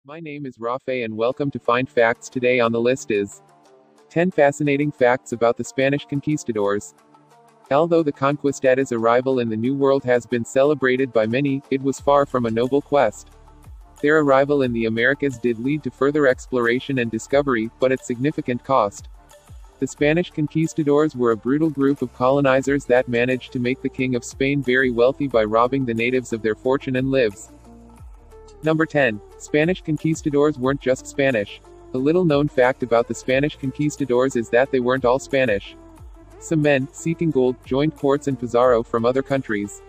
My name is Rafe and welcome to Find Facts. Today on the list is 10 fascinating facts about the Spanish conquistadors. Although the Conquistadors' arrival in the New World has been celebrated by many, it was far from a noble quest. Their arrival in the Americas did lead to further exploration and discovery, but at significant cost. The Spanish conquistadors were a brutal group of colonizers that managed to make the King of Spain very wealthy by robbing the natives of their fortune and lives. Number 10. Spanish conquistadors weren't just Spanish. A little-known fact about the Spanish conquistadors is that they weren't all Spanish. Some men, seeking gold, joined courts and Pizarro from other countries.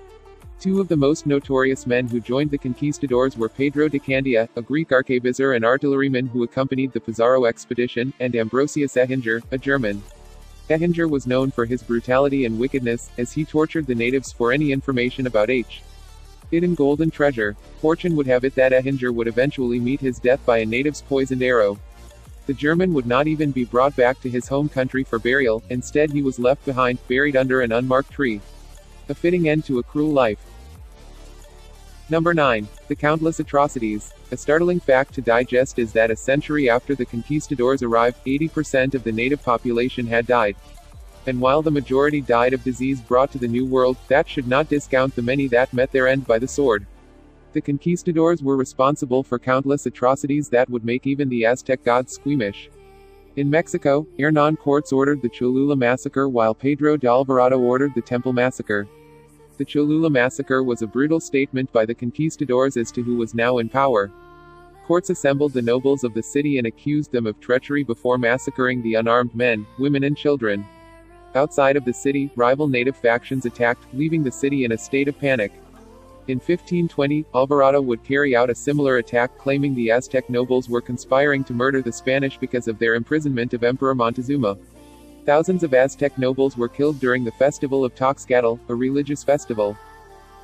Two of the most notorious men who joined the conquistadors were Pedro de Candia, a Greek arquebusier and artilleryman who accompanied the Pizarro expedition, and Ambrosius Ehinger, a German. Ehinger was known for his brutality and wickedness, as he tortured the natives for any information about hidden gold and treasure. Fortune would have it that Ehinger would eventually meet his death by a native's poisoned arrow. The German would not even be brought back to his home country for burial, instead he was left behind, buried under an unmarked tree. A fitting end to a cruel life. Number 9. The Countless Atrocities. A startling fact to digest is that a century after the conquistadors arrived, 80% of the native population had died. And while the majority died of disease brought to the New World, that should not discount the many that met their end by the sword. The conquistadors were responsible for countless atrocities that would make even the Aztec gods squeamish. In Mexico, Hernán Cortes ordered the Cholula massacre while Pedro de Alvarado ordered the Temple massacre. The Cholula massacre was a brutal statement by the conquistadors as to who was now in power. Cortes assembled the nobles of the city and accused them of treachery before massacring the unarmed men, women and children. Outside of the city, rival native factions attacked, leaving the city in a state of panic. In 1520, Alvarado would carry out a similar attack claiming the Aztec nobles were conspiring to murder the Spanish because of their imprisonment of Emperor Montezuma. Thousands of Aztec nobles were killed during the festival of Toxcatl, a religious festival.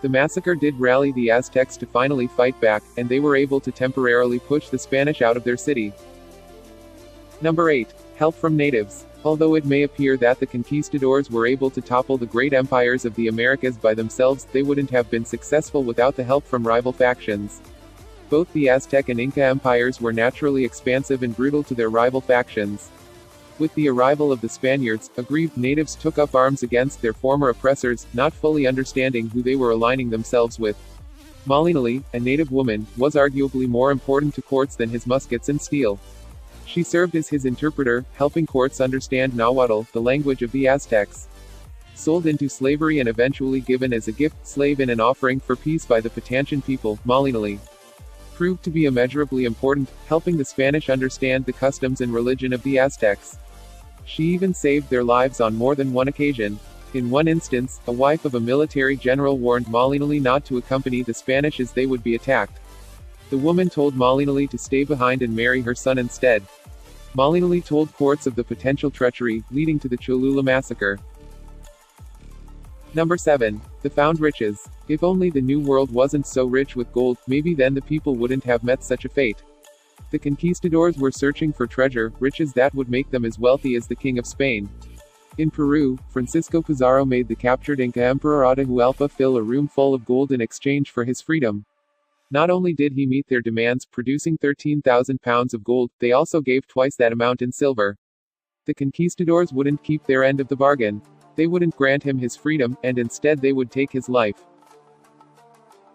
The massacre did rally the Aztecs to finally fight back, and they were able to temporarily push the Spanish out of their city. Number 8. Help from natives. Although it may appear that the conquistadors were able to topple the great empires of the Americas by themselves, they wouldn't have been successful without the help from rival factions. Both the Aztec and Inca empires were naturally expansive and brutal to their rival factions. With the arrival of the Spaniards, aggrieved natives took up arms against their former oppressors, not fully understanding who they were aligning themselves with. Malinali, a native woman, was arguably more important to Cortes than his muskets and steel. She served as his interpreter, helping Cortes understand Nahuatl, the language of the Aztecs. Sold into slavery and eventually given as a gift, slave and an offering for peace by the Patanchen people, Malinali proved to be immeasurably important, helping the Spanish understand the customs and religion of the Aztecs. She even saved their lives on more than one occasion. In one instance, a wife of a military general warned Malinali not to accompany the Spanish as they would be attacked. The woman told Malinali to stay behind and marry her son instead. Malinali told Cortes of the potential treachery, leading to the Cholula massacre. Number 7. The Found Riches. If only the New World wasn't so rich with gold, maybe then the people wouldn't have met such a fate. The conquistadors were searching for treasure, riches that would make them as wealthy as the King of Spain. In Peru, Francisco Pizarro made the captured Inca Emperor Atahualpa fill a room full of gold in exchange for his freedom. Not only did he meet their demands, producing 13,000 pounds of gold, they also gave twice that amount in silver. The conquistadors wouldn't keep their end of the bargain. They wouldn't grant him his freedom, and instead they would take his life.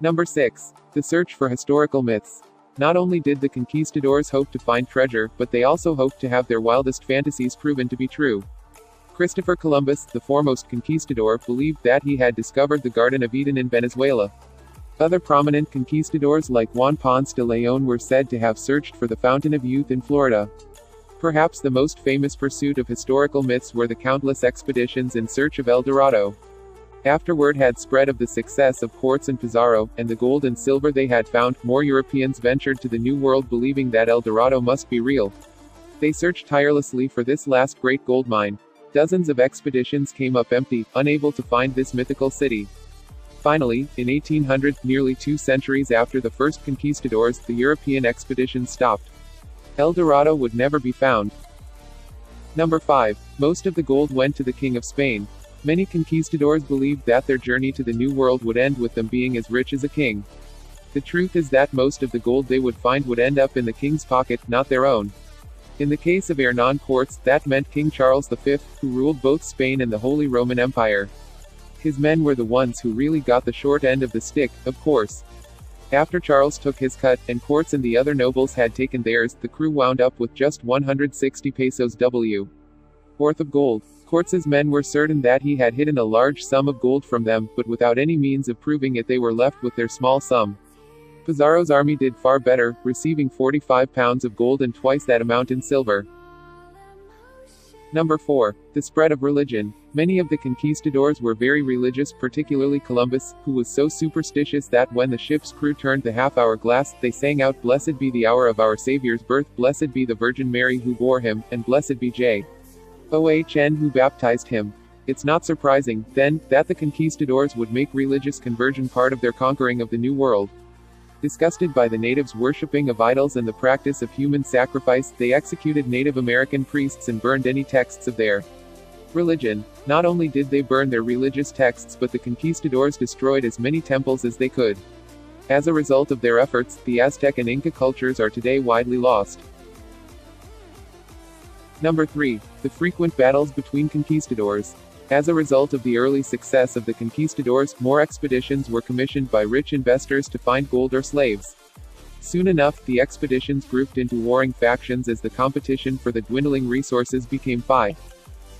Number 6. The search for historical myths. Not only did the conquistadors hope to find treasure, but they also hoped to have their wildest fantasies proven to be true. Christopher Columbus, the foremost conquistador, believed that he had discovered the Garden of Eden in Venezuela. Other prominent conquistadors like Juan Ponce de León were said to have searched for the Fountain of Youth in Florida. Perhaps the most famous pursuit of historical myths were the countless expeditions in search of El Dorado. After word had spread of the success of Cortes and Pizarro, and the gold and silver they had found, more Europeans ventured to the New World believing that El Dorado must be real. They searched tirelessly for this last great gold mine. Dozens of expeditions came up empty, unable to find this mythical city. Finally, in 1800, nearly 2 centuries after the first conquistadors, the European expedition stopped. El Dorado would never be found. Number 5. Most of the gold went to the King of Spain. Many conquistadors believed that their journey to the New World would end with them being as rich as a king. The truth is that most of the gold they would find would end up in the king's pocket, not their own. In the case of Hernan Cortes, that meant King Charles V, who ruled both Spain and the Holy Roman Empire. His men were the ones who really got the short end of the stick, of course. After Charles took his cut, and Cortes and the other nobles had taken theirs, the crew wound up with just 160 pesos worth of gold. Cortes's men were certain that he had hidden a large sum of gold from them, but without any means of proving it they were left with their small sum. Pizarro's army did far better, receiving 45 pounds of gold and twice that amount in silver. Number 4. The spread of religion. Many of the conquistadors were very religious, particularly Columbus, who was so superstitious that when the ship's crew turned the half-hour glass, they sang out, "Blessed be the hour of our Savior's birth, blessed be the Virgin Mary who bore him, and blessed be John who baptized him." It's not surprising, then, that the conquistadors would make religious conversion part of their conquering of the New World. Disgusted by the natives' worshipping of idols and the practice of human sacrifice, they executed Native American priests and burned any texts of their religion. Not only did they burn their religious texts, but the conquistadors destroyed as many temples as they could. As a result of their efforts, the Aztec and Inca cultures are today widely lost. Number 3. The frequent battles between conquistadors. As a result of the early success of the conquistadors, more expeditions were commissioned by rich investors to find gold or slaves. Soon enough, the expeditions grouped into warring factions as the competition for the dwindling resources became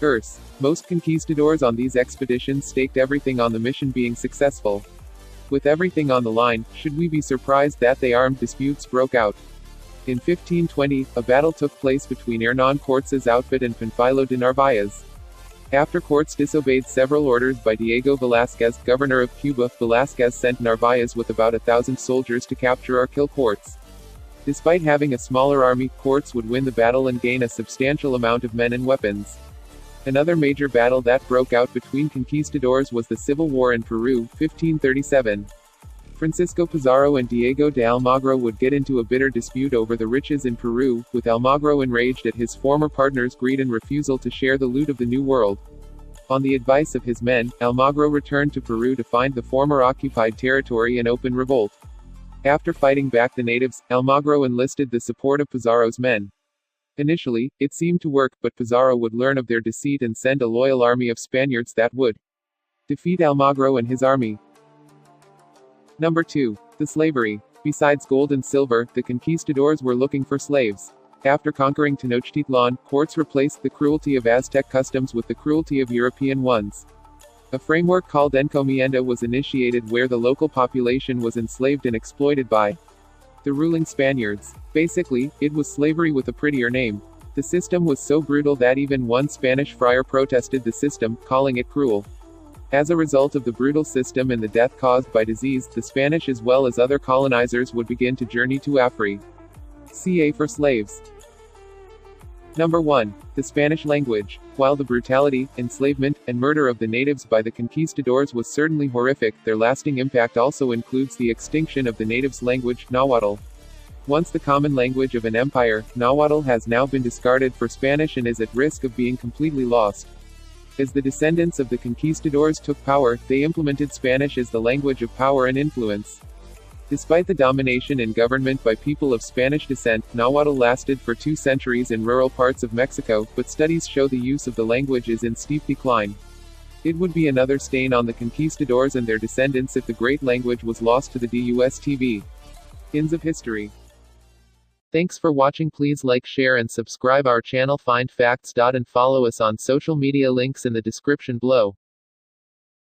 fierce. Most conquistadors on these expeditions staked everything on the mission being successful. With everything on the line, should we be surprised that armed disputes broke out? In 1520, a battle took place between Hernan Cortes' outfit and Panfilo de Narvaez. After Cortes disobeyed several orders by Diego Velázquez, governor of Cuba, Velázquez sent Narvaez with about 1,000 soldiers to capture or kill Cortes. Despite having a smaller army, Cortes would win the battle and gain a substantial amount of men and weapons. Another major battle that broke out between conquistadors was the Civil War in Peru, 1537. Francisco Pizarro and Diego de Almagro would get into a bitter dispute over the riches in Peru, with Almagro enraged at his former partner's greed and refusal to share the loot of the New World. On the advice of his men, Almagro returned to Peru to find the former occupied territory in open revolt. After fighting back the natives, Almagro enlisted the support of Pizarro's men. Initially, it seemed to work, but Pizarro would learn of their deceit and send a loyal army of Spaniards that would defeat Almagro and his army. Number 2. The slavery. Besides gold and silver, the conquistadors were looking for slaves. After conquering Tenochtitlan, Cortes replaced the cruelty of Aztec customs with the cruelty of European ones. A framework called encomienda was initiated where the local population was enslaved and exploited by the ruling Spaniards. Basically, it was slavery with a prettier name. The system was so brutal that even one Spanish friar protested the system, calling it cruel. As a result of the brutal system and the death caused by disease, the Spanish as well as other colonizers would begin to journey to Africa for slaves. Number 1. The Spanish language. While the brutality, enslavement, and murder of the natives by the conquistadors was certainly horrific, their lasting impact also includes the extinction of the natives' language, Nahuatl. Once the common language of an empire, Nahuatl has now been discarded for Spanish and is at risk of being completely lost. As the descendants of the conquistadors took power, they implemented Spanish as the language of power and influence. Despite the domination in government by people of Spanish descent, Nahuatl lasted for 2 centuries in rural parts of Mexico, but studies show the use of the language is in steep decline. It would be another stain on the conquistadors and their descendants if the great language was lost to the DUSTV. Ends of history. Thanks for watching. Please like, share and subscribe our channel. Find Facts. And follow us on social media, links in the description below.